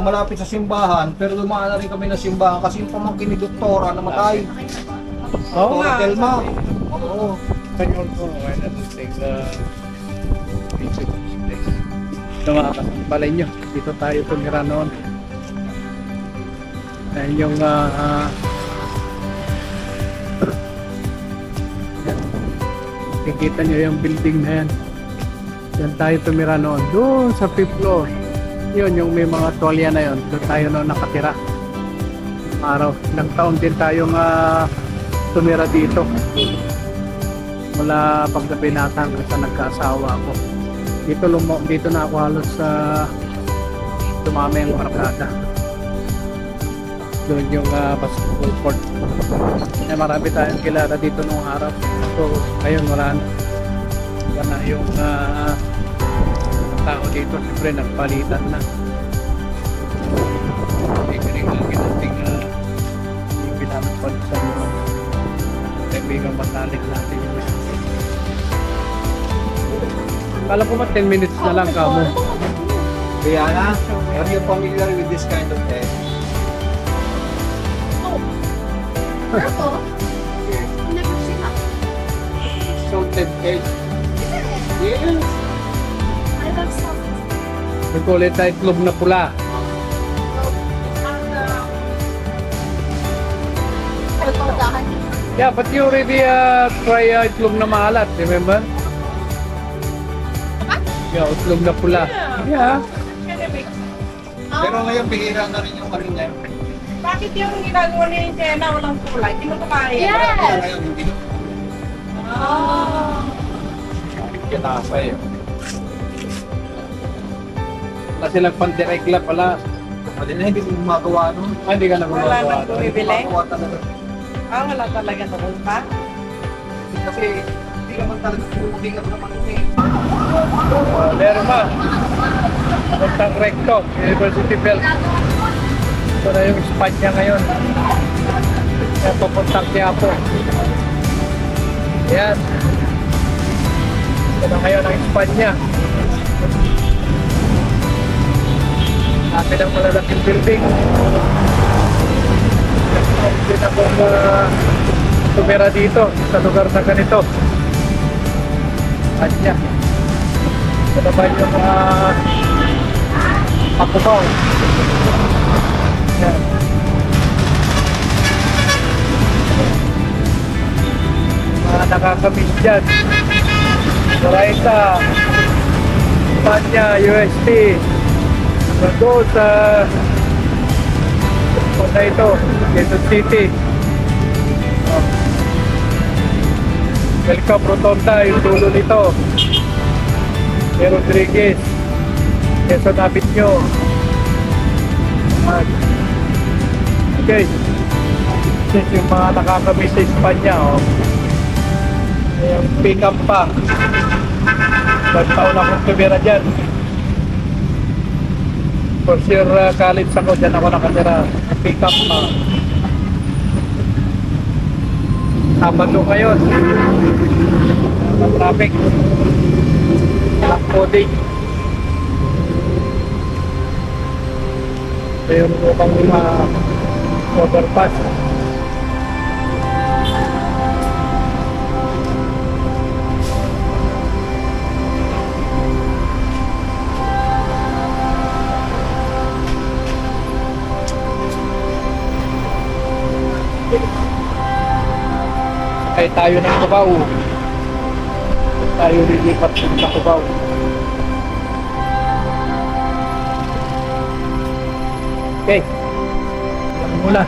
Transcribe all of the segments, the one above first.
Malapit sa simbahan, pero dumaan na rin kami ng simbahan kasi yung pamangkin ni Doktora namatay. Oo nga. Telma. Oo. Kanyol ko, okay na take the picture of this place. Ito mga kasampalay nyo, dito tayo tumira noon. Dahil yung nakikita nyo yung building na yan. Yan tayo tumira noon. Doon sa 5th floor. Yun, yung may mga tuwalya na yun. Doon tayo noon nakatira. Araw. Ilang taon din tayong tumira dito. Mula pagkabinatang sa nagkaasawa ako. Dito na ako halos tumama yung barkada. Doon yung basketball court. Marami tayong kilala dito nung araw. So, ngayon wala na. Wala na yung tao dito. Siyempre, nagpalitan na. Hindi lang ginating yung pinapapad sa mga kaibigan matalik natin yung kala ko ba 10 minutes na lang kamo. Diana, are you familiar with this kind of egg? Ako? Never seen that. Salted egg. Yes. I love salted. We call it itlog na pula. Yeah, but you already try itlog na maalat, remember? Yeah, itlog na pula. Yeah. Pero ngayon, bihira na rin yung kanina. Bakit yung ginagawa ni Jenna walang kulay? Hindi mo kumain? Yes! Ngayon, hindi na. Oh. Kinapay. Wala silang pandirekla pala. Mali na, hindi ko gumagawa nun. Hindi ka na Wala gumagawa nang doon. bumibili? Gumagawa talaga. Wala talaga noon pa? Kasi, hindi naman talaga pumutingat naman yun eh. Meron ba? Puntang Recto, University Belt. Ito na yung spot niya ngayon. Kaya papuntang Quiapo. Ayan. Ito na ngayon ang spot niya. Dami ng malalaking building. Hindi na akong tumira dito sa lugar na ganito. At niya. Ito naman yung Pakubaw. Yan. Mga nakakamiss dyan. Moraita, Panya, UST. Doon sa punta ito, Quezon City. Welcome Rotonda, yung dulo nito. Rodriguez, Quezon Avenue. Okay. This yung mga nakakamiss sa Espanya. Oh. Yung pick up pa. Taon akong tumira dyan. For sure, college ako dyan ako nakatira. Pick up pa. Sabado ngayon. Traffic. Black coding. Ito yung mukhang overpass. Sakay tayo ng Cubao. Tayo lilipat sa Cubao. Okay. Mula.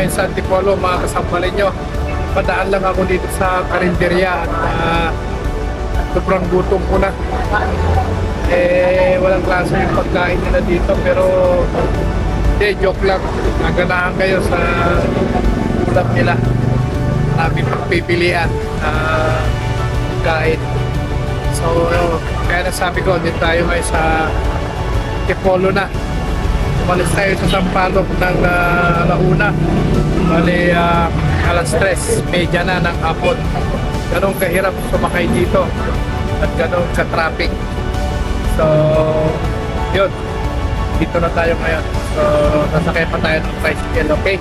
ngayon sa Antipolo, mga kasampalin nyo. Padaan lang ako dito sa karinderya at sobrang gutom ko na. Walang klase yung pagkain nila dito, pero joke lang. Naganahan kayo sa ulam nila. Maraming pagpipilian pagkain. So, kaya nasabi ko, din tayo ngayon sa Antipolo na. Umalis tayo sa Sampaloc ng alauna. Bali, alas 3:30 na ng hapon. Ganun kahirap sumakay dito at ganun ka-traffic. So, yun. Dito na tayo ngayon. So, nasakay pa tayo ng tricycle, okay?